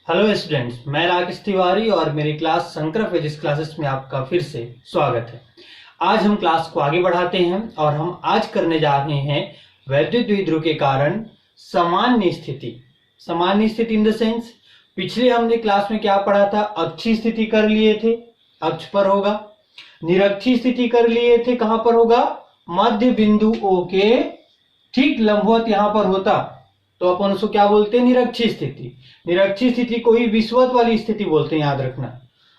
Hello students, मैं राकेश तिवारी और मेरी क्लास शंकर फिजिक्स क्लासेस में आपका फिर से स्वागत है। आज हम क्लास को आगे बढ़ाते हैं और हम आज करने जा रहे हैं वैद्युत द्विध्रुव के कारण सामान्य स्थिति। सामान्य स्थिति इन द सेंस, पिछले हमने क्लास में क्या पढ़ा था? अक्षीय स्थिति कर लिए थे, अक्ष पर होगा। निरक्षीय स्थिति कर लिए थे, कहां पर होगा? मध्य बिंदु O के ठीक लंबवत यहां पर होता, तो अपन उसको क्या बोलते हैं? निरक्षीय स्थिति। निरक्षीय स्थिति को ही विषुवत वाली स्थिति बोलते हैं, याद रखना।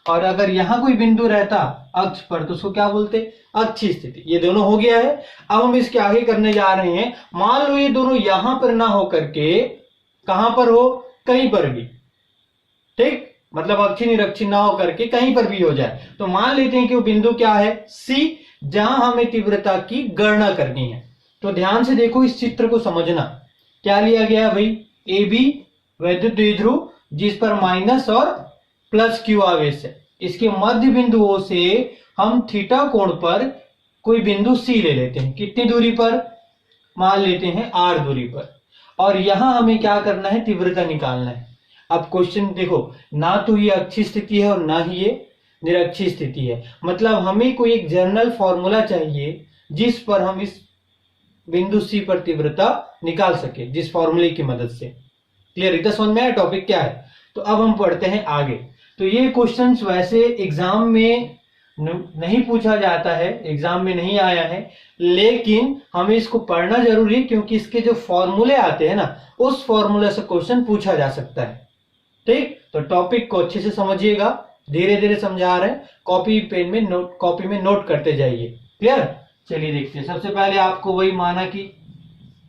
और अगर यहां कोई बिंदु रहता अक्ष पर तो उसको क्या बोलते? अक्षीय स्थिति। ये दोनों हो गया है। अब हम इसके आगे करने जा रहे हैं। मान लो ये दोनों यहां पर ना हो करके कहां पर हो? कहीं पर भी, ठीक, मतलब अक्षीय निरक्षीय ना हो करके कहीं पर भी हो जाए, तो मान लेते हैं कि वो बिंदु क्या है? सी, जहां हमें तीव्रता की गणना करनी है। तो ध्यान से देखो, इस चित्र को समझना। क्या लिया गया है भाई? ए बी वैद्युत द्विध्रुव, जिस पर माइनस और प्लस क्यू आवेश है। इसके मध्य बिंदु O से हम थीटा कोण पर कोई बिंदु C ले लेते हैं। कितनी दूरी पर? मान लेते हैं R दूरी पर। और यहां हमें क्या करना है? तीव्रता निकालना है। अब क्वेश्चन देखो, ना तो ये अक्षीय स्थिति है और ना ही ये निरक्षीय स्थिति है। मतलब हमें कोई एक जनरल फॉर्मूला चाहिए जिस पर हम इस बिंदु C पर तीव्रता निकाल सके, जिस फॉर्मूले की मदद से। क्लियर? इतना समझ में आया टॉपिक क्या है? तो अब हम पढ़ते हैं आगे। तो ये क्वेश्चंस वैसे एग्जाम में नहीं पूछा जाता है, एग्जाम में नहीं आया है, लेकिन हमें इसको पढ़ना जरूरी है क्योंकि इसके जो फॉर्मूले आते हैं ना, उस फॉर्मूले से क्वेश्चन पूछा जा सकता है। ठीक, तो टॉपिक को अच्छे से समझिएगा, धीरे धीरे समझा रहे हैं, कॉपी में नोट करते जाइए। क्लियर? चलिए देखते हैं। सबसे पहले आपको वही माना की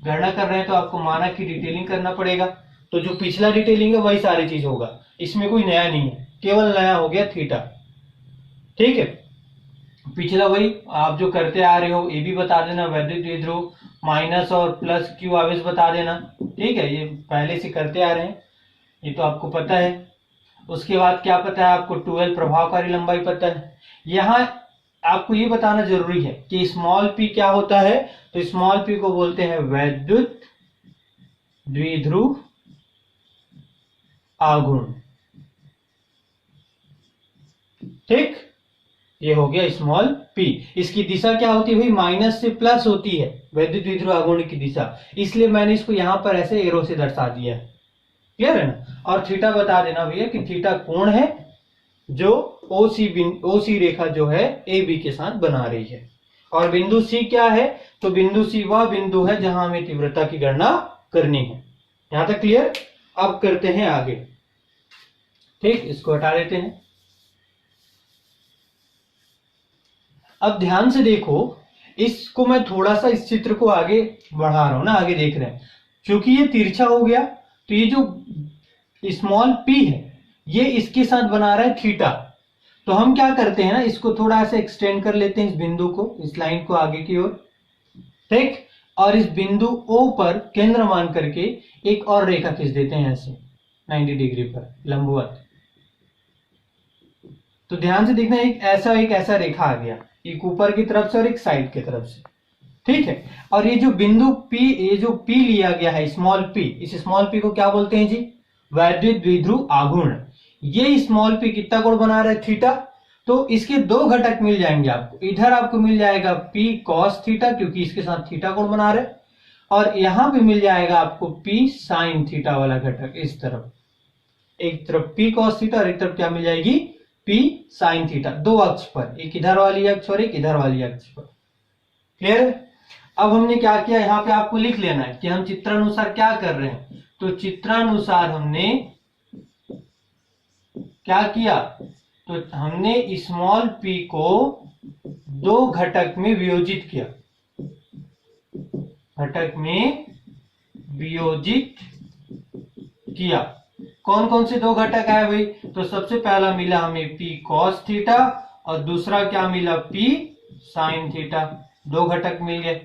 गणना कर रहे हैं, तो आपको माना की डिटेलिंग करना पड़ेगा। तो जो पिछला डिटेलिंग है वही सारी चीज होगा, इसमें कोई नया नहीं है, केवल नया हो गया थीटा। ठीक है, पिछला वही आप जो करते आ रहे हो, ए बी बता देना, वैद्युत द्विध्रुव, माइनस और प्लस क्यू आवेश बता देना। ठीक है, ये पहले से करते आ रहे हैं, ये तो आपको पता है। उसके बाद क्या पता है आपको? 12 प्रभावकारी लंबाई पता है। यहां आपको ये बताना जरूरी है कि स्मॉल पी क्या होता है। तो स्मॉल पी को बोलते हैं वैद्युत द्विध्रुव आघूर्ण। ठीक, ये हो गया स्मॉल पी। इसकी दिशा क्या होती है भाई? माइनस से प्लस होती है वैद्युत द्विध्रुव आघूर्ण की दिशा, इसलिए मैंने इसको यहां पर ऐसे एरो से दर्शा दिया है। क्लियर है ना? और थीटा बता देना भैया कि थीटा कोण है जो ओसी रेखा जो है ए बी के साथ बना रही है। और बिंदु सी क्या है? तो बिंदु सी वह बिंदु है जहां हमें तीव्रता की गणना करनी है। यहां तक क्लियर? अब करते हैं आगे। ठीक, इसको हटा देते हैं। अब ध्यान से देखो, इसको मैं थोड़ा सा इस चित्र को आगे बढ़ा रहा हूं ना, आगे देख रहे हैं। क्योंकि ये तिरछा हो गया, तो ये जो स्मॉल पी है ये इसके साथ बना रहा है थीटा। तो हम क्या करते हैं ना, इसको थोड़ा सा एक्सटेंड कर लेते हैं, इस बिंदु को, इस लाइन को आगे की ओर। ठीक, और इस बिंदु O पर केंद्र मान करके एक और रेखा खींच देते हैं ऐसे 90 डिग्री पर लंबवत। तो ध्यान से देखना, एक ऐसा रेखा आ गया, एक ऊपर की तरफ से और एक साइड की तरफ से। ठीक है, और ये जो बिंदु P, ये जो P लिया गया है स्मॉल p, इस स्मॉल p को क्या बोलते हैं जी? वैद्युत द्विध्रुव आघूर्ण। ये स्मॉल p कितना कोण बना रहा है? थीटा। तो इसके दो घटक मिल जाएंगे आपको। इधर आपको मिल जाएगा p cos थीटा, क्योंकि इसके साथ थीटा कोण बना रहे, और यहां पे मिल जाएगा आपको p sin थीटा वाला घटक। इस तरफ एक तरफ p cos थीटा और एक तरफ क्या मिल जाएगी? p sin थीटा, दो अक्ष पर, एक इधर वाली अक्ष और एक इधर वाली अक्ष पर। क्लियर है? अब हमने क्या किया, यहां पे आपको लिख लेना है कि हम चित्रानुसार क्या कर रहे हैं। तो चित्रानुसार हमने क्या किया? तो हमने स्मॉल p को दो घटक में वियोजित किया, घटक में वियोजित किया। कौन कौन से दो घटक आए भाई? तो सबसे पहला मिला हमें p cos थीटा और दूसरा क्या मिला? p sin theta. दो घटक मिल गए।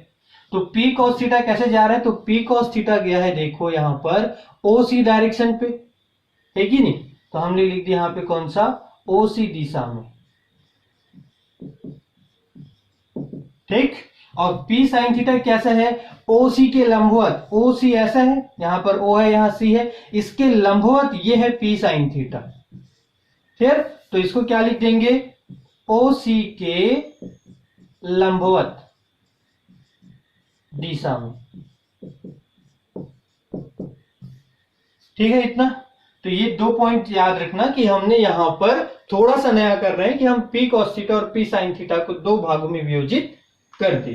तो p cos थीटा कैसे जा रहा है? तो p cos थीटा गया है, देखो यहां पर OC डायरेक्शन पे, है कि नहीं? तो हमने लिख दिया यहां पे कौन सा? OC दिशा में। ठीक, और पी साइन थीटा कैसा है, ओ सी के लंबवत, ओ सी ऐसा है, यहां पर ओ है यहां सी है, इसके लंबवत ये है पी साइन थीटा। फिर तो इसको क्या लिख देंगे, ओ सी के लंबवत दिशा में। ठीक है इतना। तो ये 2 पॉइंट याद रखना कि हमने यहां पर थोड़ा सा नया कर रहे हैं कि हम पी कॉस थीटा और पी साइन थीटा को 2 भागों में वियोजित कर दिए।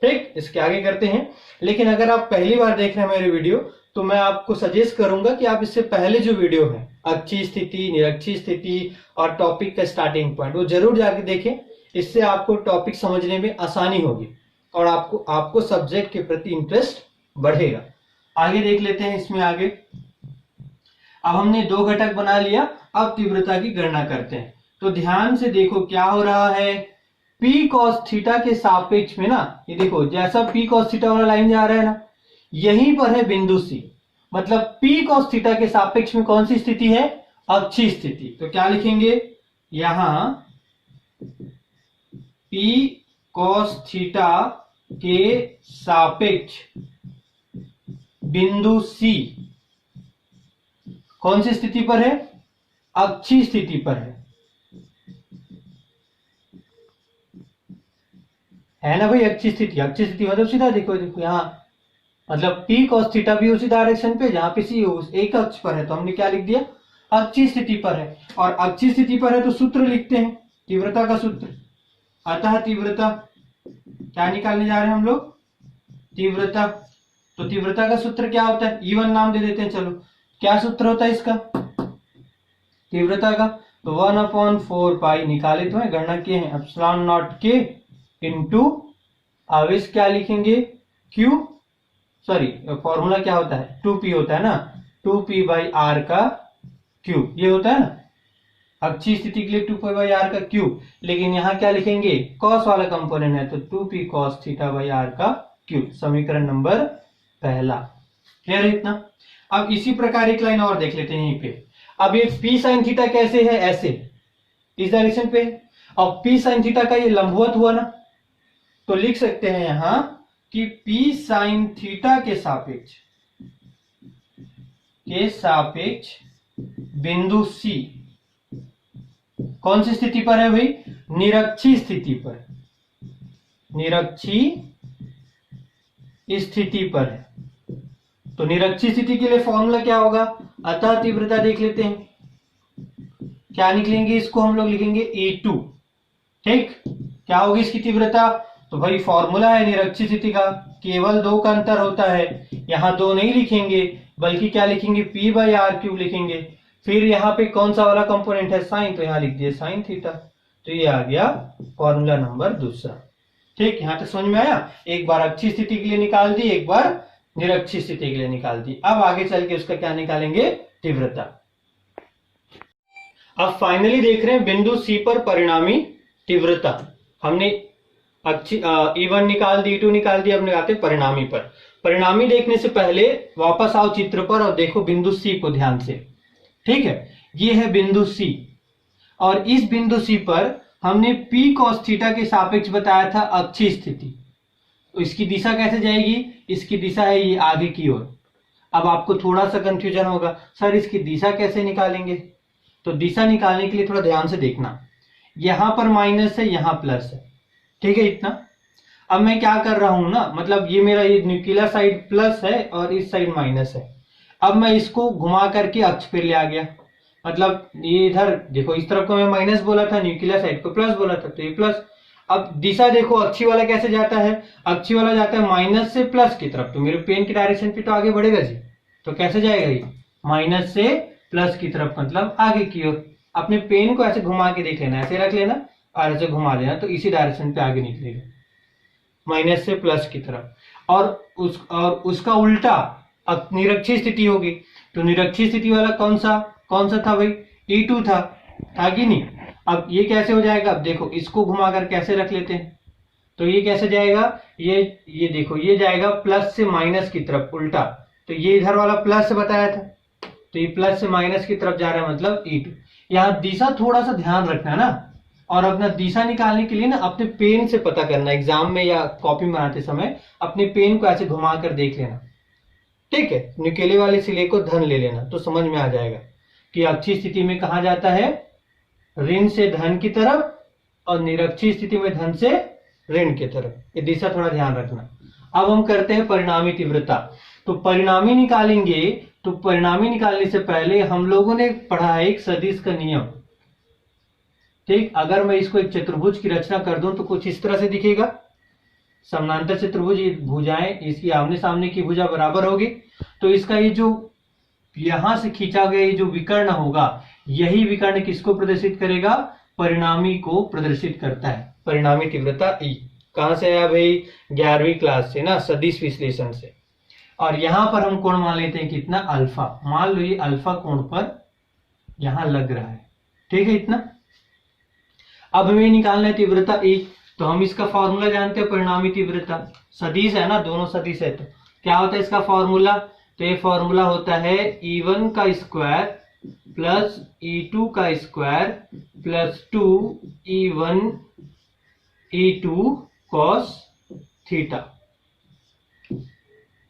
ठीक, इसके आगे करते हैं। लेकिन अगर आप पहली बार देख रहे हैं मेरी वीडियो तो मैं आपको सजेस्ट करूंगा कि आप इससे पहले जो वीडियो है अक्षीय स्थिति, निरक्षीय स्थिति और टॉपिक का स्टार्टिंग पॉइंट, वो जरूर जाके देखें। इससे आपको टॉपिक समझने में आसानी होगी और आपको सब्जेक्ट के प्रति इंटरेस्ट बढ़ेगा। आगे देख लेते हैं इसमें आगे। अब हमने 2 घटक बना लिया, अब तीव्रता की गणना करते हैं। तो ध्यान से देखो क्या हो रहा है, P cos थीटा के सापेक्ष में ना, ये देखो जैसा P cos थीटा वाला लाइन जा रहा है ना, यहीं पर है बिंदु C। मतलब P cos थीटा के सापेक्ष में कौन सी स्थिति है, अक्षीय स्थिति। तो क्या लिखेंगे यहां, P cos थीटा के सापेक्ष बिंदु C कौन सी स्थिति पर है, अक्षीय स्थिति पर है ना भाई। अक्षीय स्थिति, अक्षीय स्थिति मतलब सीधा देखो, देखो यहां मतलब P cos थीटा भी उसी डायरेक्शन पे जहां पे C उस एक अक्ष पर है, तो हमने क्या लिख दिया, अक्षीय स्थिति पर है। और अक्षीय स्थिति पर है तो सूत्र लिखते हैं, तीव्रता का सूत्र। अतः तीव्रता क्या निकालने जा रहे हैं हम लोग, तीव्रता। तो तीव्रता का सूत्र क्या होता है, E1 नाम दे देते हैं। चलो क्या सूत्र होता है इसका, तीव्रता का, तो 1/4 पाई निकाले तो है, गणना किए हैं, एप्सिलॉन नॉट के इंटू आवेश क्या लिखेंगे, Q, सॉरी फॉर्मूला क्या होता है, 2p होता है ना, 2p बाई आर का क्यूब, ये होता है ना अक्षीय स्थिति के लिए 2p बाई आर का क्यूब। लेकिन यहां क्या लिखेंगे, कॉस वाला कंपोनेंट है तो 2p cos theta by r का क्यूब, समीकरण नंबर पहला। क्लियर है इतना। अब इसी प्रकार एक लाइन और देख लेते हैं यहीं पे। अब ये P साइन थीटा कैसे है, ऐसे इस डायरेक्शन पे, और P साइन थीटा का ये लंबवत हुआ ना, तो लिख सकते हैं यहां कि P साइन थीटा के सापेक्ष बिंदु C कौन सी स्थिति पर है भाई, निरक्षीय स्थिति पर, निरक्षीय स्थिति पर है। तो निरक्षीय स्थिति के लिए फॉर्मूला क्या होगा, अतः तीव्रता देख लेते हैं, क्या निकलेंगे, इसको हम लोग लिखेंगे E2। ठीक, क्या होगी इसकी तीव्रता, तो भाई फॉर्मूला है निरक्षीय स्थिति का, केवल 2 का अंतर होता है, यहां 2 नहीं लिखेंगे बल्कि क्या लिखेंगे, P बाई आर क्यूब लिखेंगे। फिर यहाँ पे कौन सा वाला कंपोनेंट है, साइन, तो यहाँ लिख दिए साइन थीटा। तो ये आ गया फॉर्मूला नंबर दूसरा। ठीक, यहां तक समझ में आया। एक बार अक्षीय स्थिति के लिए निकाल दी, एक बार निरक्षीय स्थिति के लिए निकाल दी। अब आगे चल के उसका क्या निकालेंगे, तीव्रता। अब फाइनली देख रहे हैं बिंदु C पर परिणामी तीव्रता। हमने E1 निकाल दी, E2 निकाल दी, अब निकालते परिणामी पर। परिणामी देखने से पहले वापस आओ चित्र पर और देखो बिंदु C को ध्यान से। ठीक है, ये है बिंदु C और इस बिंदु C पर हमने P cos थीटा के सापेक्ष बताया था अक्षीय स्थिति। तो इसकी दिशा कैसे जाएगी, इसकी दिशा है ये आगे की ओर। अब आपको थोड़ा सा कंफ्यूजन होगा, सर इसकी दिशा कैसे निकालेंगे, तो दिशा निकालने के लिए थोड़ा ध्यान से देखना, यहां पर माइनस है, यहां प्लस है। ठीक है इतना। अब मैं क्या कर रहा हूं ना, मतलब ये मेरा ये न्यूक्लियर साइड प्लस है और इस साइड माइनस है। अब मैं इसको घुमा करके अक्ष पे ले आ गया, मतलब ये इधर देखो, इस तरफ को मैं माइनस बोला था, न्यूक्लियर साइड को प्लस बोला था, तो ये प्लस। अब दिशा देखो, अक्षीय वाला कैसे जाता है, अक्षीय वाला जाता है माइनस से प्लस की तरफ, तो मेरे पेन की डायरेक्शन पे तो आगे बढ़ेगा जी, तो कैसे जाएगा ये, माइनस से प्लस की तरफ, मतलब आगे की ओर। अपने पेन को ऐसे घुमा के देख लेना, ऐसे रख लेना और ऐसे घुमा लेना, तो इसी डायरेक्शन पे आगे निकलेगा, माइनस से प्लस की तरफ। और उसका उल्टा निरक्षीय स्थिति होगी, तो निरक्षीय स्थिति वाला कौन सा था भाई, E2 था कि नहीं। अब ये कैसे हो जाएगा, अब देखो इसको घुमाकर कैसे रख लेते हैं, तो ये कैसे जाएगा, ये देखो ये जाएगा प्लस से माइनस की तरफ उल्टा, तो ये इधर वाला प्लस से बताया था, तो ये प्लस से माइनस की तरफ जा रहा है, मतलब E2। यहाँ दिशा थोड़ा सा ध्यान रखना है ना, और अपना दिशा निकालने के लिए ना अपने पेन से पता करना, एग्जाम में या कॉपी बनाते समय अपने पेन को ऐसे घुमा कर देख लेना, ठीक है। नुकीले वाले सिले को धन ले लेना तो समझ में आ जाएगा कि अच्छी स्थिति में कहा जाता है, ऋण से धन की तरफ और निरक्षी स्थिति में धन से ऋण की तरफ। ये दिशा थोड़ा ध्यान रखना। अब हम करते हैं परिणामी तीव्रता। तो परिणामी निकालेंगे, तो परिणामी निकालने से पहले हम लोगों ने पढ़ा है एक सदिश का नियम, ठीक। अगर मैं इसको एक चतुर्भुज की रचना कर दूं तो कुछ इस तरह से दिखेगा। समानांतर चतुर्भुज, भुजाएं इसकी आमने सामने की भुजा बराबर होगी, तो इसका ये जो यहां से खींचा गया ये जो विकर्ण होगा, यही विकर्ण किसको प्रदर्शित करेगा? परिणामी को प्रदर्शित करता है। परिणामी तीव्रता ई कहां से आया भाई? 11वीं क्लास से ना, सदिश विश्लेषण से। और यहां पर हम कोण मान लेते हैं कितना? अल्फा। मान लो ये अल्फा कोण पर यहां लग रहा है, ठीक है, इतना। अब हमें निकालना है तीव्रता ई, तो हम इसका फॉर्मूला जानते हैं। परिणामी तीव्रता सदिश है ना, दोनों सदिश है, तो क्या होता है इसका फॉर्मूला? तो ये फॉर्मूला होता है E1 का स्क्वायर प्लस E2 का square plus 2E1 E2 cos theta,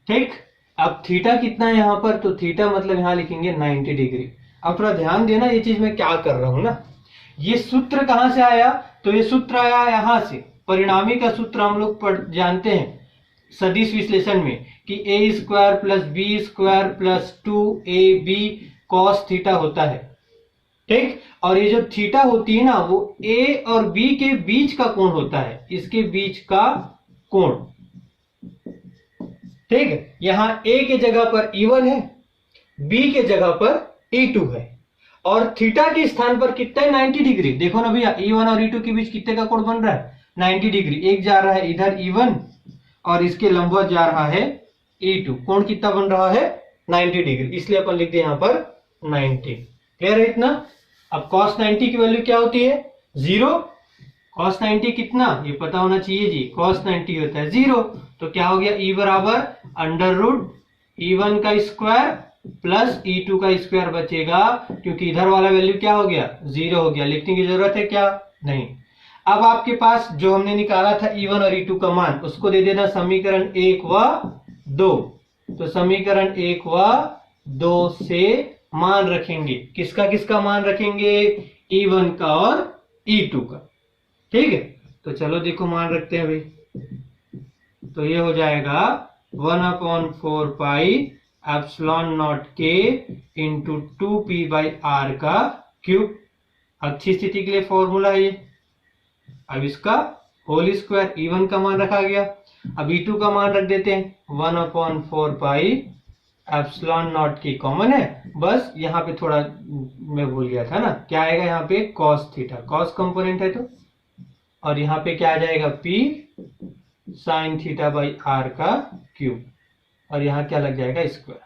ठीक। अब थीटा कितना है यहां पर? तो थीटा मतलब यहां लिखेंगे 90 डिग्री। अब थोड़ा ध्यान देना, ये चीज मैं क्या कर रहा हूं ना। ये सूत्र कहां से आया? तो ये सूत्र आया यहां से। परिणामी का सूत्र हम लोग जानते हैं सदिश विश्लेषण में कि A square plus B square plus 2ab cos theta होता है, ठीक। और ये जो थीटा होती है ना, वो ए और बी के बीच का कोण होता है, इसके बीच का कोण, ठीक है। यहां ए के जगह पर E1 है, बी के जगह पर E2 है, और थीटा के स्थान पर कितना है? 90 डिग्री। देखो ना भैया, E1 और E2 के बीच कितने का कोण बन रहा है? 90 डिग्री। एक जा रहा है इधर E1 और इसके लंबवत जा रहा है E2। कोण कितना बन रहा है? 90 डिग्री। इसलिए अपन लिखते हैं यहां पर 90। क्लियर है इतना? अब cos 90 की वैल्यू क्या होती है? 0। cos 90 कितना? ये पता होना चाहिए जी। cos 90 होता है 0। तो क्या हो गया? E बराबर अंडर रूट E1 का स्क्वायर प्लस E2 का स्क्वायर बचेगा, क्योंकि इधर वाला वैल्यू क्या हो गया? 0 हो गया। लिखने की जरूरत है क्या? नहीं। अब आपके पास जो हमने निकाला था E1 और E2 का मान, उसको दे देना समीकरण 1 व 2। तो समीकरण 1 व 2 से मान रखेंगे। किसका किसका मान रखेंगे? E1 का और E2 का, ठीक है। तो चलो देखो मान रखते हैं भाई। तो ये हो जाएगा 1/4 पाई एप्सिलॉन नॉट के इंटू 2p/r का क्यूब। अच्छी स्थिति के लिए फॉर्मूला है ये। अब इसका होल स्क्वायर, E1 का मान रखा गया। अब E2 का मान रख देते हैं 1/4 पाई एप्सिलॉन नॉट की कॉमन है, बस यहाँ पे थोड़ा मैं भूल गया था ना, क्या आएगा यहाँ पे? cos थीटा, cos कंपोनेंट है तो। और यहाँ पे क्या आ जाएगा? p sin theta by r का क्यूब, और यहाँ क्या लग जाएगा? स्क्वायर।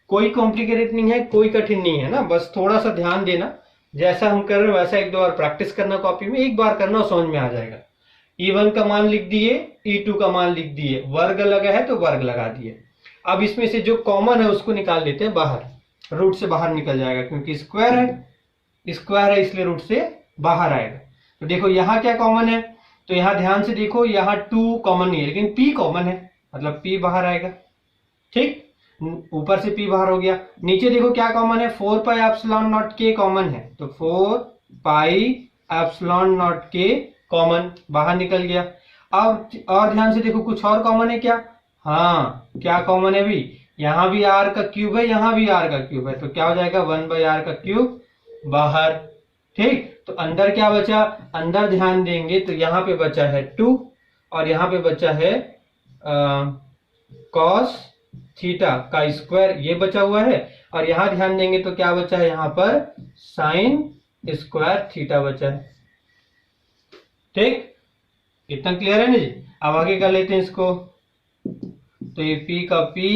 कोई कॉम्प्लिकेटेड नहीं है, कोई कठिन नहीं है ना, बस थोड़ा सा ध्यान देना। जैसा हम कर रहे हैं वैसा एक दो बार प्रैक्टिस करना कॉपी में, एक बार करना समझ में आ जाएगा। E1 का मान लिख दिए, E2 का मान लिख दिए, वर्ग लगा है तो वर्ग लगा दिए। अब इसमें से जो कॉमन है उसको निकाल लेते हैं बाहर, रूट से बाहर निकल जाएगा, क्योंकि स्क्वायर है इसलिए रूट से बाहर आएगा। तो देखो यहाँ क्या कॉमन है? तो यहाँ ध्यान से देखो, यहाँ 2 कॉमन नहीं है, लेकिन p कॉमन है, मतलब p बाहर आएगा, ठीक। ऊपर से p बाहर हो गया। नीचे देखो क्या कॉमन है? 4 पाई एप्सिलॉन नॉट के कॉमन है, तो 4 पाई एप्सिलॉन नॉट के कॉमन बाहर निकल गया। अब और ध्यान से देखो, कुछ और कॉमन है क्या? हाँ, क्या कॉमन है भी? यहाँ भी r का क्यूब है, यहाँ भी r का क्यूब है, तो क्या हो जाएगा? 1/r का क्यूब बाहर, ठीक। तो अंदर क्या बचा? अंदर ध्यान देंगे तो यहाँ पे बचा है 2 और यहाँ पे बचा है cos थीटा का स्क्वायर, ये बचा हुआ है। और यहाँ ध्यान देंगे तो क्या बचा है? यहाँ पर साइन स्क्वायर थीटा बचा है, ठीक। इतना क्लियर है ना जी? अब आगे कर लेते हैं इसको। तो ये p का p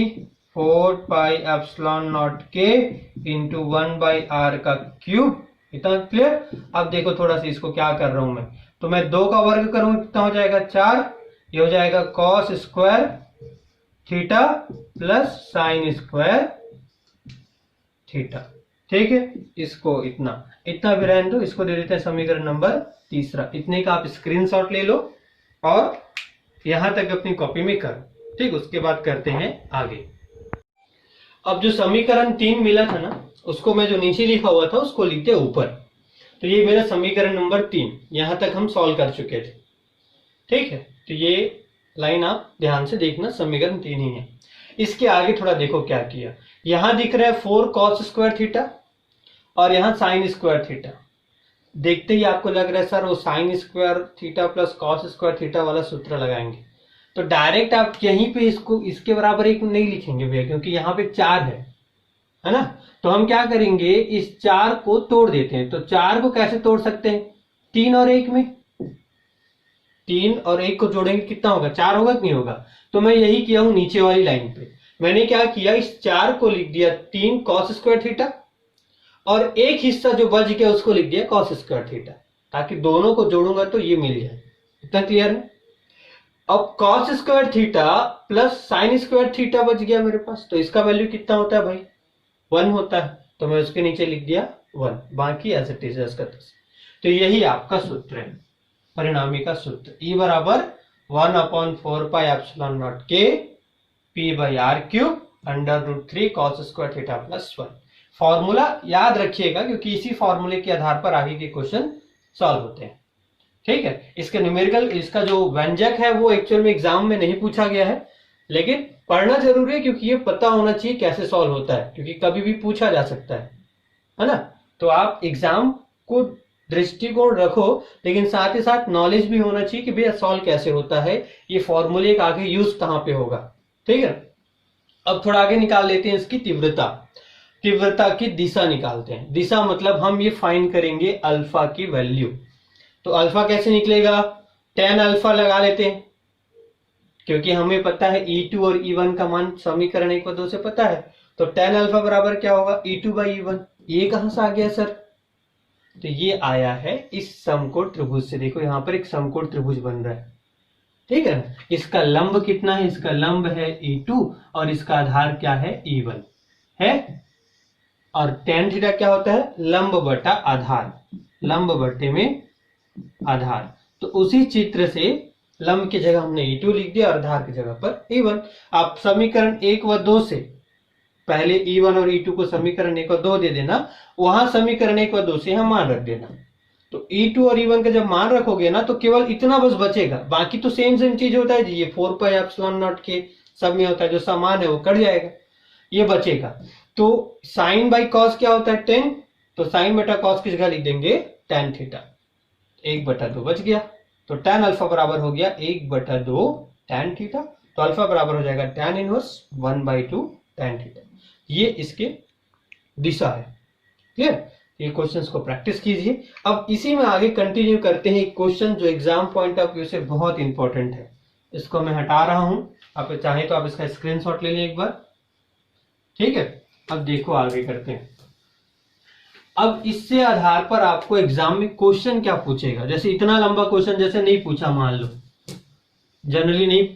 4 पाई एप्सिलॉन नॉट के इंटू 1/r का क्यूब। इतना क्लियर? अब देखो थोड़ा सा इसको क्या कर रहा हूं मैं, तो मैं 2 का वर्ग करूंगा, कितना हो जाएगा? 4। ये हो जाएगा cos square theta plus sine square theta, ठीक है, इसको इतना इतना भी रहने दो, इसको दे देते हैं समीकरण नंबर तीसरा। इतने का आप स्क्रीनशॉट ले लो और यहां तक अपनी कॉपी में करो। ठीक, उसके बाद करते हैं आगे। अब जो समीकरण 3 मिला था ना, उसको मैं जो नीचे लिखा हुआ था उसको लिखते ऊपर। तो ये मेरा समीकरण नंबर 3, यहां तक हम सॉल्व कर चुके थे। ठीक है, तो ये लाइन आप ध्यान से देखना, समीकरण 3 ही है। इसके आगे थोड़ा देखो क्या किया। यहां दिख रहा है 4 cos स्क्वायर थीटा और यहां साइन स्क्वायर थीटा। देखते ही आपको लग रहा है सर वो sine square theta plus cos square theta वाला सूत्र लगाएंगे। तो डायरेक्ट आप यहीं पे इसको इसके बराबर एक नहीं लिखेंगे भैया, क्योंकि यहाँ पे 4 है ना। तो हम क्या करेंगे, इस 4 को तोड़ देते हैं। तो 4 को कैसे तोड़ सकते हैं, 3 और 1 में। 3 और 1 को जोड़ेंगे कितना होगा, 4 होगा कि नहीं होगा। तो मैं यही किया हूं नीचे वाली लाइन पे। मैंने क्या किया, इस 4 को लिख दिया 3 cos स्क्वायर थीटा और एक हिस्सा जो बच गया उसको लिख दिया cos स्क्वायर थीटा, ताकि दोनों को जोड़ूंगा तो ये मिल जाए। इतना क्लियर है। अब cos square theta plus sine square theta बच गया मेरे पास। तो इसका वैल्यू कितना होता है भाई, 1 होता है। तो मैं उसके नीचे लिख दिया 1, बाकी एज इट इज का। तो यही आपका सूत्र है, परिणामी का सूत्र। E बराबर 1/4πε0 के P/r³ √3 cos square theta plus 1। Formula याद रखिएगा, क्योंकि इसी फॉर्मूले के आधार पर आगे के क्वेश्चन सॉल्व होते हैं। ठीक है, इसका न्यूमेरिकल, इसका जो व्यंजक है वो एक्चुअल में एग्जाम में नहीं पूछा गया है, लेकिन पढ़ना जरूरी है, क्योंकि ये पता होना चाहिए कैसे सॉल्व होता है, क्योंकि कभी भी पूछा जा सकता है ना। तो आप एग्जाम को दृष्टिकोण रखो, लेकिन साथ ही साथ नॉलेज भी होना चाहिए कि भैया सॉल्व कैसे होता है, ये फॉर्मूले का आगे यूज कहां पे होगा। ठीक है, अब थोड़ा आगे निकाल लेते हैं इसकी तीव्रता। तीव्रता की दिशा निकालते हैं। दिशा मतलब हम ये फाइंड करेंगे अल्फा की वैल्यू। तो अल्फा कैसे निकलेगा, tan अल्फा लगा लेते हैं, क्योंकि हमें पता है E2 और E1 का मान समीकरण 1 और 2 से पता है। तो tan अल्फा बराबर क्या होगा, E2/E1। ये कहां से आ गया सर, तो ये आया है इस समकोण त्रिभुज से। देखो यहां पर एक समकोण त्रिभुज बन रहा है। ठीक है, इसका लंब कितना है, इसका लंब है E2 और इसका आधार क्या है, E1 है। और tan थीटा क्या होता है, लंब बटा आधार, लंब बटे में आधार। तो उसी चित्र से लंब की जगह हमने E2 लिख दिया और आधार की जगह पर E1। आप समीकरण 1 व 2 से पहले E1 और E2 को समीकरण 1 और 2 दे देना, वहां समीकरण 1 और 2 से हम मान रख देना। तो E2 और E1 का जब मान रखोगे ना, तो केवल इतना बस बचेगा, बाकी तो सेम चीज होता है जी। ये 4πε0 के सब में होता है, जो समान है वो कट जाएगा, ये बचेगा। तो साइन बाई कॉस क्या होता है, tan। तो साइन बटा कॉस की जगह लिख देंगे tan थीटा, 1/2 बच गया। तो tan अल्फा बराबर हो गया 1/2 tan थीटा। तो अल्फा बराबर हो जाएगा tan इनवर्स 1/2 tan थीटा। ये इसके दिशा है। क्लियर, ये क्वेश्चंस को प्रैक्टिस कीजिए। अब इसी में आगे कंटिन्यू करते हैं एक क्वेश्चन जो एग्जाम पॉइंट ऑफ व्यू से बहुत इंपॉर्टेंट है। इसको मैं हटा रहा हूं, आप चाहे तो आप इसका स्क्रीनशॉट ले लें एक बार। ठीक है, अब देखो आगे करते हैं। अब इससे आधार पर आपको एग्जाम में क्वेश्चन क्या पूछेगा। जैसे इतना लंबा क्वेश्चन जैसे नहीं पूछा, मान लो जनरली नहीं,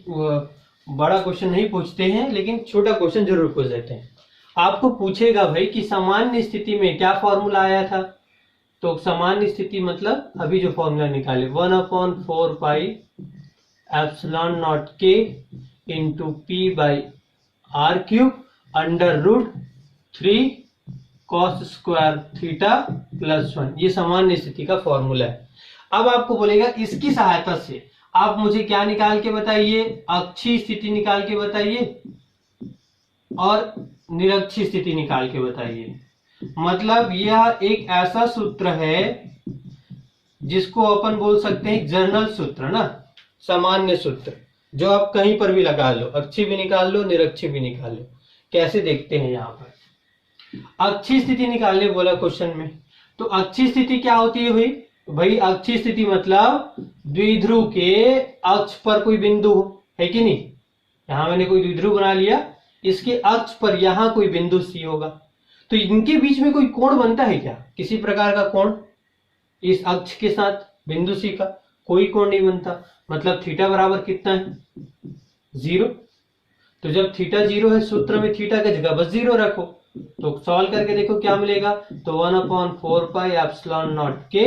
बड़ा क्वेश्चन नहीं पूछते हैं, लेकिन छोटा क्वेश्चन जरूर पूछ देते हैं। आपको पूछेगा भाई कि सामान्य स्थिति में क्या फॉर्मूला आया था। तो सामान्य स्थिति मतलब अभी जो फॉर्मूला निकाले 1/4πε0 के into P/r³ √3 cos square theta plus 1। ये सामान्य स्थिति का फॉर्मूला है। अब आपको बोलेगा इसकी सहायता से आप मुझे क्या निकाल के बताइए, अक्षीय स्थिति निकाल के बताइए और निरक्षीय स्थिति निकाल के बताइए। मतलब यह एक ऐसा सूत्र है जिसको अपन बोल सकते हैं जनरल सूत्र ना, सामान्य सूत्र, जो आप कहीं पर भी लगा लो, अक्षीय भी निकाल लो निरक्षीय भी निकाल लो। कैसे देखते हैं, यहाँ पर अक्षीय स्थिति निकालने बोला क्वेश्चन में। तो अक्षीय स्थिति क्या होती है भाई, अक्षीय स्थिति मतलब द्विध्रुव के अक्ष पर कोई बिंदु हो, है कि नहीं। यहां मैंने कोई द्विध्रुव बना लिया, इसके अक्ष पर यहां कोई बिंदु C होगा। तो इनके बीच में कोई कोण बनता है क्या, किसी प्रकार का कोण इस अक्ष के साथ बिंदु C का कोई कोण नहीं बनता। मतलब थीटा बराबर कितना है, 0। तो जब थीटा 0 है, सूत्र में थीटा की जगह बस 0 रखो, तो सॉल्व करके देखो क्या मिलेगा। तो 1/4πε0 के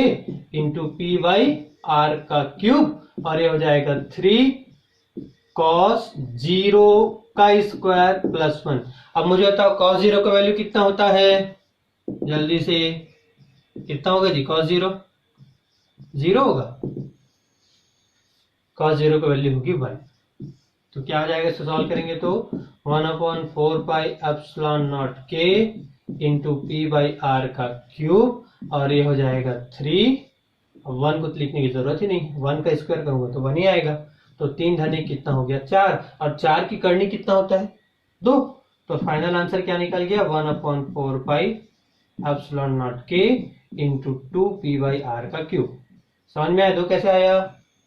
इंटू पी बाई आर का क्यूब और ये हो जाएगा 3 cos 0 का स्क्वायर प्लस 1। अब मुझे बताओ cos 0 का वैल्यू कितना होता है, जल्दी से कितना होगा जी। cos 0 0 होगा, cos 0 का वैल्यू होगी 1। तो क्या हो जाएगा, इसको सॉल्व करेंगे तो 1/4πε0 के इंटू पी बाई आर का क्यूब और ये हो जाएगा 3। अब 1 को तो लिखने की जरूरत ही नहीं, 1 का स्क्वायर करूंगा तो 1 ही आएगा। तो 3 धनी कितना हो गया 4, और 4 की करनी कितना होता है 2। तो फाइनल आंसर क्या निकल गया 1/4πε0 के इंटू 2 पी बाई आर का क्यूब। समझ में आया 2 कैसे आया,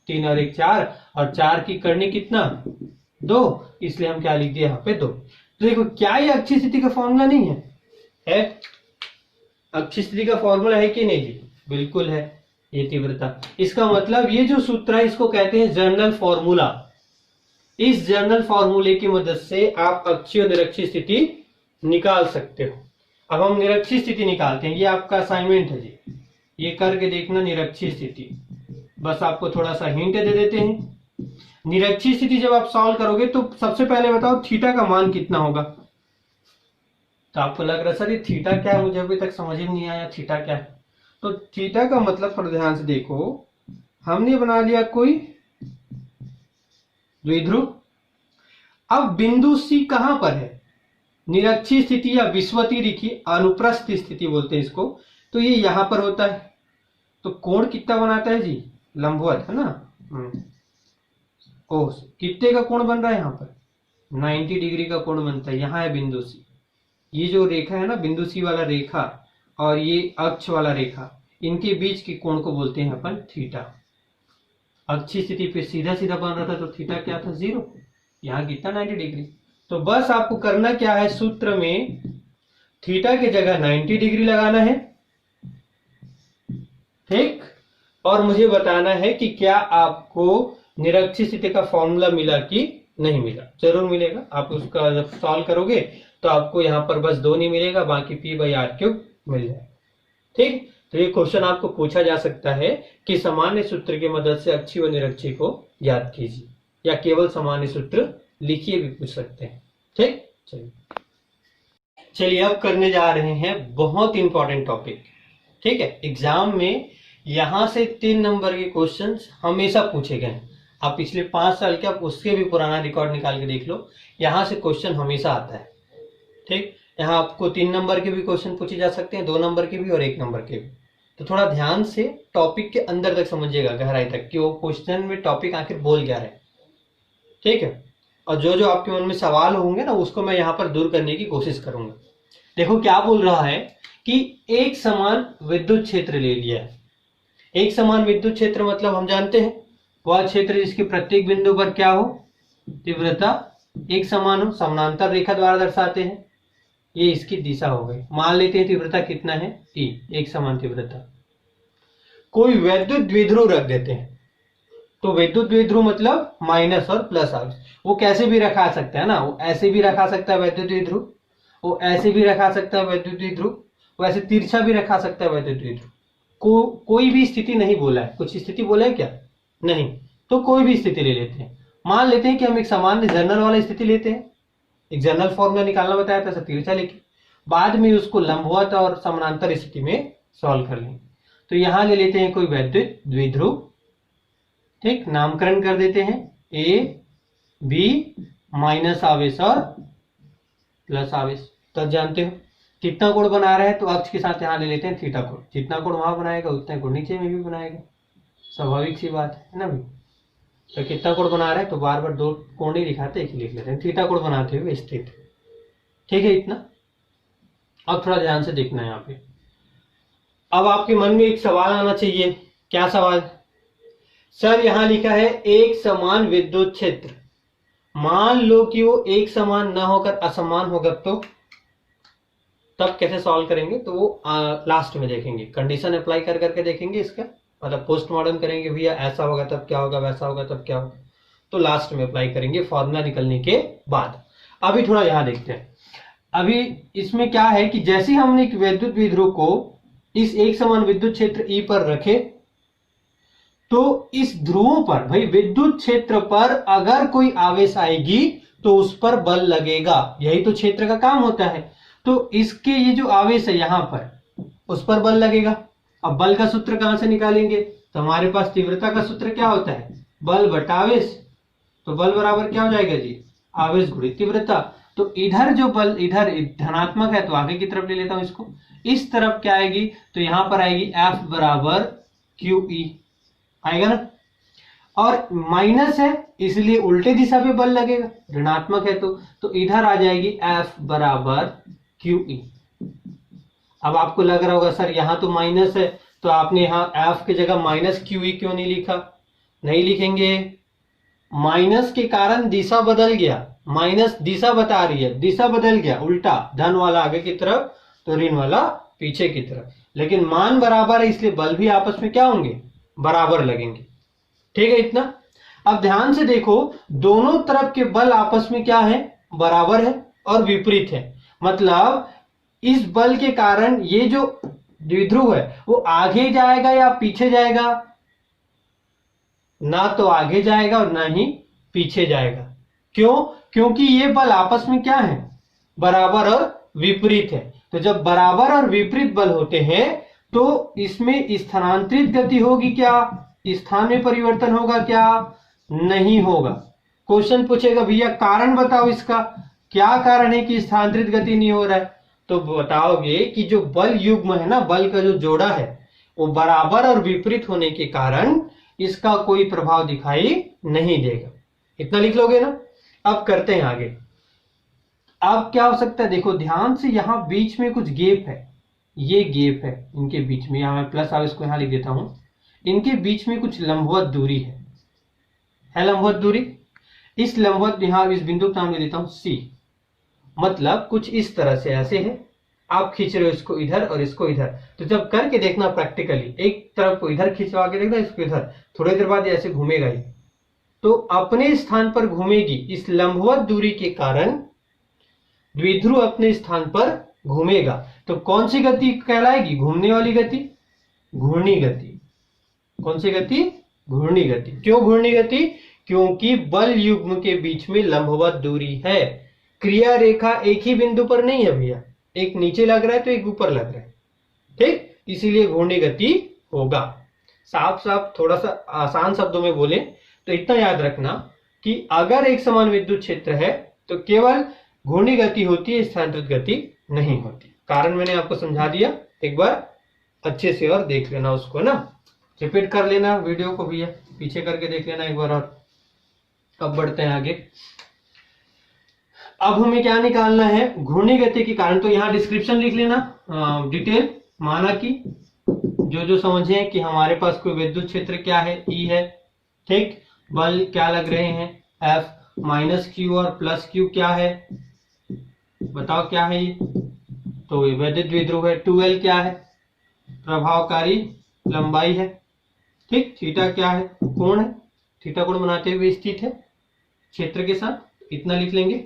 3 और 1 4, और 4 की करनी कितना 2, इसलिए हम क्या लिख दिए यहाँ पे 2। तो देखो क्या ये अक्षीय स्थिति का फॉर्मूला नहीं है? अक्षीय स्थिति का फॉर्मूला है कि नहीं जी, बिल्कुल है। ये तीव्रता, इसका मतलब ये जो सूत्र है इसको कहते हैं जर्नल फॉर्मूला। इस जर्नल फॉर्मूले की मदद से आप अक्षीय और निरक्षीय स्थिति निकाल सकते हो। अब हम निरक्षीय स्थिति निकालते हैं, ये आपका असाइनमेंट है जी, ये करके देखना निरक्षीय स्थिति। बस आपको थोड़ा सा हिंट दे देते हैं। निरक्षीय स्थिति जब आप सॉल्व करोगे तो सबसे पहले बताओ थीटा का मान कितना होगा। तो आपको लग रहा है सर ये थीटा क्या है, मुझे अभी तक समझ ही नहीं आया थीटा क्या है। तो थीटा का मतलब थोड़ा ध्यान से देखो, हमने बना लिया कोई द्विध्रुव। अब बिंदु सी कहां पर है, निरक्षीय स्थिति या विषुवतीय रेखीय अनुप्रस्थ स्थिति बोलते हैं इसको। तो ये यहां पर होता है। तो कोण कितना बनाता है जी, लंबवत है ना। ओ कितने का कोण बन रहा है यहाँ पर 90 डिग्री का कोण बनता है। यहाँ है बिंदु सी, ये जो रेखा है ना बिंदु सी वाला रेखा और ये अक्ष वाला रेखा, इनके बीच के कोण को बोलते हैं अपन थीटा। अक्षीय स्थिति पे सीधा सीधा बन रहा था तो थीटा क्या था 0, यहाँ कितना 90 डिग्री। तो बस आपको करना क्या है, सूत्र में थीटा की जगह 90 डिग्री लगाना है, ठीक। और मुझे बताना है कि क्या आपको निरक्षीय स्थिति का फॉर्मूला मिला कि नहीं मिला। जरूर मिलेगा, आप उसका जब सॉल्व करोगे तो आपको यहाँ पर बस 2 नहीं मिलेगा, बाकी पी बाई आर क्यूब मिल जाएगा, ठीक। तो ये क्वेश्चन आपको पूछा जा सकता है कि सामान्य सूत्र की मदद से अक्षीय व निरक्षीय को याद कीजिए, या केवल सामान्य सूत्र लिखिए भी पूछ सकते हैं, ठीक। चलिए अब करने जा रहे हैं बहुत इंपॉर्टेंट टॉपिक, ठीक है। एग्जाम में यहां से 3 नंबर के क्वेश्चंस हमेशा पूछे गए हैं। आप पिछले 5 साल के आप उसके भी पुराना रिकॉर्ड निकाल के देख लो, यहां से क्वेश्चन हमेशा आता है, ठीक। यहाँ आपको 3 नंबर के भी क्वेश्चन पूछे जा सकते हैं, 2 नंबर के भी और 1 नंबर के भी। तो थोड़ा ध्यान से टॉपिक के अंदर तक समझिएगा, गहराई तक, कि वो क्वेश्चन में टॉपिक आखिर बोल क्या है, ठीक है। और जो जो आपके मन में सवाल होंगे ना उसको मैं यहाँ पर दूर करने की कोशिश करूंगा। देखो क्या बोल रहा है कि एक समान विद्युत क्षेत्र ले लिया है। एक समान विद्युत क्षेत्र मतलब हम जानते हैं वह क्षेत्र जिसके प्रत्येक बिंदु पर क्या हो, तीव्रता एक समान हो, समानांतर रेखा द्वारा दर्शाते हैं। ये इसकी दिशा हो गई। मान लेते हैं तीव्रता कितना है E, एक समान तीव्रता। कोई वैद्युत द्विध्रुव रख देते हैं। तो वैद्युत द्विध्रुव मतलब माइनस और प्लस आवेश। वो कैसे भी रखा सकता है ना, वो ऐसे भी रखा सकता है वैद्युत द्विध्रुव, वो ऐसे भी रखा सकता है वैद्युत द्विध्रुव, वो ऐसे तिरछा भी रखा सकता है वैद्युत द्विध्रुव। कोई भी स्थिति नहीं बोला है, कुछ स्थिति बोला है क्या, नहीं। तो कोई भी स्थिति ले लेते हैं। मान लेते हैं कि हम एक सामान्य जर्नल वाला स्थिति लेते हैं, एक जर्नल फॉर्मूला निकालना बताया था तिरछा लेके, बाद में उसको लंबवत और समानांतर स्थिति में सॉल्व कर लेंगे। तो यहां ले लेते हैं कोई वैद्युत द्विध्रुव, ठीक। नामकरण कर देते हैं ए बी, माइनस आवेश और प्लस आवेश। तो जानते हो कितना कोण बना रहा है, तो अक्ष के साथ यहां ले लेते हैं थीटा कोण। जितना कोण वहां बनाएगा उतना कोण नीचे में भी बनाएगा, स्वाभाविक सी बात है ना भाई। तो कितना कोण बना रहा है, तो बार बार 2 कोण नहीं दिखाते, एक ही लिख लेते हैं, थीटा कोण बनाते हुए स्थित, ठीक है इतना। अब थोड़ा ध्यान से देखना है यहाँ पे। अब आपके मन में एक सवाल आना चाहिए, क्या सवाल, सर यहाँ लिखा है एक समान विद्युत क्षेत्र, मान लो कि वो एक समान न होकर असमान होगा तो तब कैसे सॉल्व करेंगे। तो वो लास्ट में देखेंगे, कंडीशन अप्लाई कर करके देखेंगे इसका, मतलब पोस्टमार्टम करेंगे भैया ऐसा होगा तब क्या होगा, वैसा होगा तब क्या होगा। तो लास्ट में अप्लाई करेंगे फॉर्मूला निकलने के बाद। अभी थोड़ा यहाँ देखते हैं। अभी इसमें क्या है कि जैसे ही हमने एक वैद्युत द्विध्रुव को इस एक समान विद्युत क्षेत्र ई पर रखे, तो इस ध्रुवों पर भाई विद्युत क्षेत्र पर अगर कोई आवेश आएगी तो उस पर बल लगेगा, यही तो क्षेत्र का काम होता है। तो इसके ये जो आवेश है यहां पर, उस पर बल लगेगा। अब बल का सूत्र कहां से निकालेंगे, तो हमारे पास तीव्रता का सूत्र क्या होता है, बल बटा आवेश। तो बल बराबर क्या हो जाएगा जी, आवेश गुणित तीव्रता। तो इधर जो बल इधर धनात्मक है तो आगे की तरफ ले लेता हूं इसको, इस तरफ क्या आएगी, तो यहां पर आएगी F बराबर QE आएगा ना, और माइनस है इसलिए उल्टे दिशा पे बल लगेगा, ऋणात्मक है तो इधर आ जाएगी F बराबर QE। अब आपको लग रहा होगा सर यहां तो माइनस है, तो आपने यहां F की जगह माइनस QE क्यों नहीं लिखा, नहीं लिखेंगे, माइनस के कारण दिशा बदल गया, माइनस दिशा बता रही है, दिशा बदल गया, उल्टा, धन वाला आगे की तरफ तो ऋण वाला पीछे की तरफ, लेकिन मान बराबर है इसलिए बल भी आपस में क्या होंगे, बराबर लगेंगे। ठीक है इतना। अब ध्यान से देखो, दोनों तरफ के बल आपस में क्या है, बराबर है और विपरीत है। मतलब इस बल के कारण ये जो द्विध्रुव है वो आगे जाएगा या पीछे जाएगा, ना तो आगे जाएगा और ना ही पीछे जाएगा। क्यों, क्योंकि ये बल आपस में क्या है, बराबर और विपरीत है। तो जब बराबर और विपरीत बल होते हैं तो इसमें स्थानांतरित गति होगी क्या, स्थान में परिवर्तन होगा क्या, नहीं होगा। क्वेश्चन पूछेगा भैया कारण बताओ इसका, क्या कारण है कि स्थानांतरित गति नहीं हो रहा है, तो बताओगे कि जो बल युग्म है ना, बल का जो जोड़ा है वो बराबर और विपरीत होने के कारण इसका कोई प्रभाव दिखाई नहीं देगा। इतना लिख लोगे ना। अब करते हैं आगे। अब क्या हो सकता है, देखो ध्यान से, यहां बीच में कुछ गैप है, ये गैप है इनके बीच में, यहां मैं प्लस आवेश को यहां लिख देता हूं, इनके बीच में कुछ लंबवत दूरी है लंबवत दूरी। इस लंबवत, यहां इस बिंदु का नाम ले देता हूं C, मतलब कुछ इस तरह से ऐसे है, आप खींच रहे हो इसको इधर और इसको इधर, तो जब करके देखना प्रैक्टिकली, एक तरफ को इधर खिंचवा के देखना, इसको इधर, थोड़ी देर बाद ऐसे घूमेगा ही, तो अपने स्थान पर घूमेगी। इस लंबवत दूरी के कारण द्विध्रुव अपने स्थान पर घूमेगा, तो कौन सी गति कहलाएगी, घूमने वाली गति, घूर्णी गति। कौन सी गति, घूर्णी गति। क्यों घूर्णी गति, क्योंकि बल युग्म के बीच में लंबवत दूरी है, क्रिया रेखा एक ही बिंदु पर नहीं है भैया, एक नीचे लग रहा है तो एक ऊपर लग रहा है, ठीक, इसीलिए घूर्णी गति होगा। साफ साफ थोड़ा सा आसान शब्दों में बोले तो इतना याद रखना कि अगर एक समान विद्युत क्षेत्र है तो केवल घूर्णी गति होती है, स्थानांतरित गति नहीं होती। कारण मैंने आपको समझा दिया, एक बार अच्छे से और देख लेना उसको ना, रिपीट कर लेना वीडियो को भैया, पीछे करके देख लेना एक बार और। अब बढ़ते हैं आगे। अब हमें क्या निकालना है, घूर्णी गति के कारण, तो यहाँ डिस्क्रिप्शन लिख लेना डिटेल, माना कि जो समझे कि हमारे पास कोई विद्युत क्षेत्र क्या है, E है, ठीक, बल क्या लग रहे हैं F, माइनस Q और प्लस Q क्या है, बताओ क्या है ये, तो वैद्युत द्विध्रुव है। 2L क्या है, प्रभावकारी लंबाई है, ठीक, थीटा क्या है, कोण है, थीटा कोण बनाते हुए स्थित है क्षेत्र के साथ, इतना लिख लेंगे।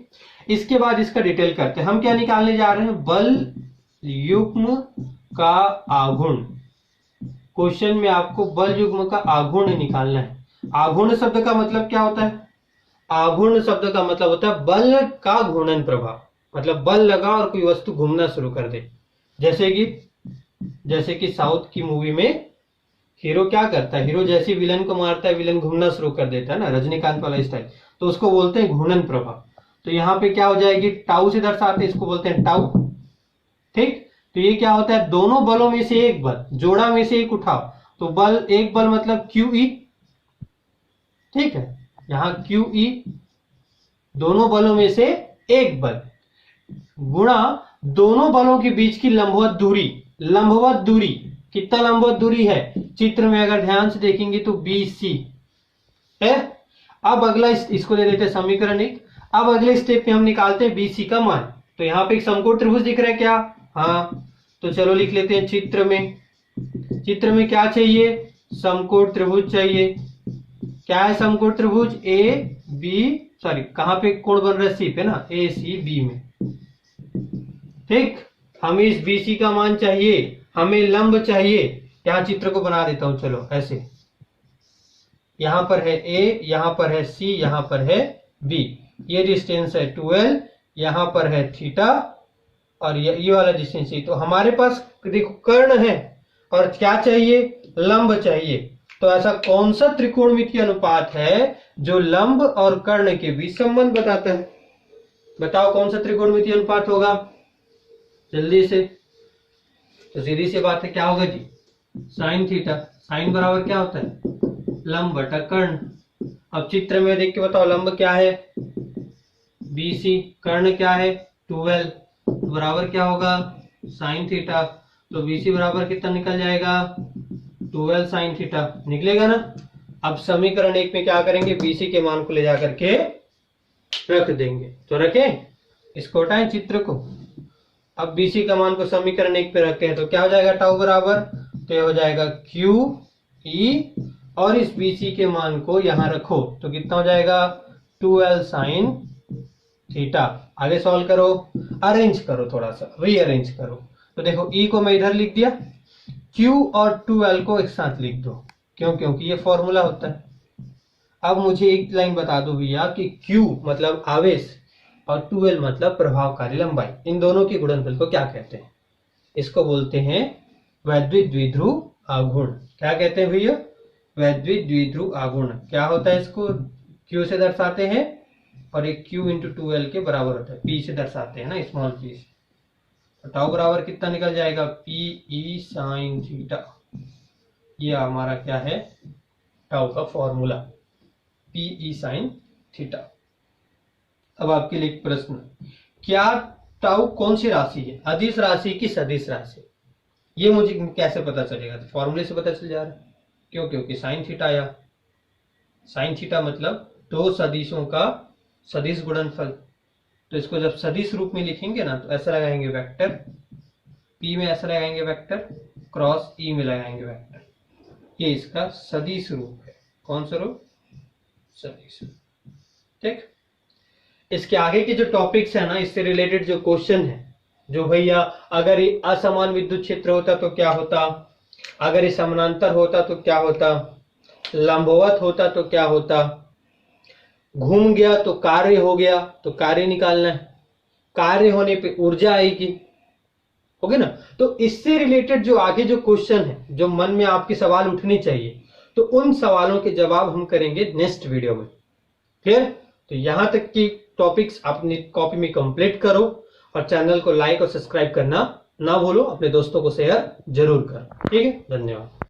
इसके बाद इसका डिटेल करते हैं। हम क्या निकालने जा रहे हैं, बल युग्म का आघूर्ण। क्वेश्चन में आपको बल युग्म का आघूर्ण निकालना है। आघूर्ण शब्द का मतलब क्या होता है, आघूर्ण शब्द का मतलब होता है बल का घूर्णन प्रभाव, मतलब बल लगा और कोई वस्तु घूमना शुरू कर दे। जैसे कि साउथ की मूवी में हीरो क्या करता है, हीरो जैसे विलन को मारता है, विलन घूमना शुरू कर देता है ना, रजनीकांत वाला स्टाइल, तो उसको बोलते हैं घूर्णन प्रभाव। तो यहाँ पे क्या हो जाएगी, टाउ से दर्शाते हैं, इसको बोलते हैं टाउ, ठीक। तो ये क्या होता है, दोनों बलों में से एक बल, जोड़ा में से एक उठाओ, तो बल, एक बल मतलब QE, ठीक है, यहां QE, दोनों बलों में से एक बल, गुणा दोनों बलों के बीच की लंबवत दूरी। लंबवत दूरी कितना, लंबवत दूरी है, चित्र में अगर ध्यान से देखेंगे तो BC है। अब अगला इसको दे देते हैं समीकरण 1। अब अगले स्टेप में हम निकालते हैं BC का मान। तो यहाँ पे एक समकोण त्रिभुज दिख रहा है क्या, हाँ, तो चलो लिख लेते हैं चित्र में क्या चाहिए, समकोण त्रिभुज चाहिए। क्या है समकोण त्रिभुज, कहां पे कोण बन रहा है, C पे ना, ACB में, ठीक, हमें इस BC का मान चाहिए, हमें लंब चाहिए। यहाँ चित्र को बना देता हूं, चलो ऐसे, यहां पर है A, यहां पर है C, यहां पर है B, ये डिस्टेंस है 12, यहां पर है थीटा और ये वाला डिस्टेंस है। तो हमारे पास देखो कर्ण है और क्या चाहिए, लंब चाहिए। तो ऐसा कौन सा त्रिकोणमितीय अनुपात है जो लंब और कर्ण के बीच संबंध बताता है? बताओ कौन सा त्रिकोणमितीय अनुपात होगा जल्दी से। तो सीधी सी बात है, क्या होगा जी, साइन थीटा। साइन बराबर क्या होता है, लंब बटा कर्ण। अब चित्र में देख के बताओ, लंब क्या है BC, कर्ण क्या है 12, बराबर क्या होगा साइन थीटा। तो BC बराबर कितना निकल जाएगा 12 साइन थीटा, निकलेगा ना। अब समीकरण 1 में क्या करेंगे, BC के मान को ले जाकर के रख देंगे। तो रखें, इसको हटाएं चित्र को। अब BC का मान को समीकरण 1 पे रखते हैं तो क्या हो जाएगा, टाउ बराबर, तो ये हो जाएगा QE और इस BC के मान को यहां रखो तो कितना हो जाएगा 12 साइन थीटा। आगे सॉल्व करो, अरेंज करो, थोड़ा सा रीअरेंज करो। तो देखो E को मैं इधर लिख दिया, Q और 12 को एक साथ लिख दो, क्यों, क्योंकि ये फॉर्मूला होता है। अब मुझे एक लाइन बता दो भैया कि Q मतलब आवेश और 12 मतलब प्रभावकारी लंबाई, इन दोनों के गुणनफल को क्या कहते हैं? इसको बोलते हैं वैद्युत द्विध्रुव आघूर्ण। क्या कहते हैं भैया, वैद्युत द्विध्रुव आघूर्ण। क्या होता है, इसको Q से दर्शाते हैं और एक Q इंटू 12 के बराबर होता है, P से दर्शाते हैं ना, स्मॉल p से। तो टाउ बराबर कितना निकल जाएगा, PE साइन थीटा। ये हमारा क्या है, टाउ का फॉर्मूला, PE साइन थीटा। अब आपके लिए एक प्रश्न, क्या टाउ कौन सी राशि है, अदिश राशि की सदिश राशि? ये मुझे कैसे पता चलेगा, तो फॉर्मूले से पता चल जा रहा है। क्यों, क्योंकि साइन थीटा आया, साइन थीटा मतलब दो सदिशों का सदिश गुणनफल। तो इसको जब सदिश रूप में लिखेंगे ना तो ऐसा लगाएंगे वेक्टर, P में ऐसा लगाएंगे वेक्टर, क्रॉस E में लगाएंगे वेक्टर। ये इसका सदिश रूप है। कौन सा रूप, सदिश। ठीक, इसके आगे के जो टॉपिक्स है ना, इससे रिलेटेड जो क्वेश्चन है, जो भैया अगर ये असमान विद्युत क्षेत्र होता तो क्या होता, अगर ये समानांतर होता तो क्या होता, लंबवत होता तो क्या होता, घूम गया तो कार्य हो गया, तो कार्य निकालना है, कार्य होने पे ऊर्जा आएगी, हो गया ना। तो इससे रिलेटेड जो आगे जो क्वेश्चन है, जो मन में आपके सवाल उठने चाहिए, तो उन सवालों के जवाब हम करेंगे नेक्स्ट वीडियो में। क्लियर? तो यहां तक की टॉपिक्स अपनी कॉपी में कंप्लीट करो और चैनल को लाइक और सब्सक्राइब करना ना भूलो, अपने दोस्तों को शेयर जरूर करो। ठीक है, धन्यवाद।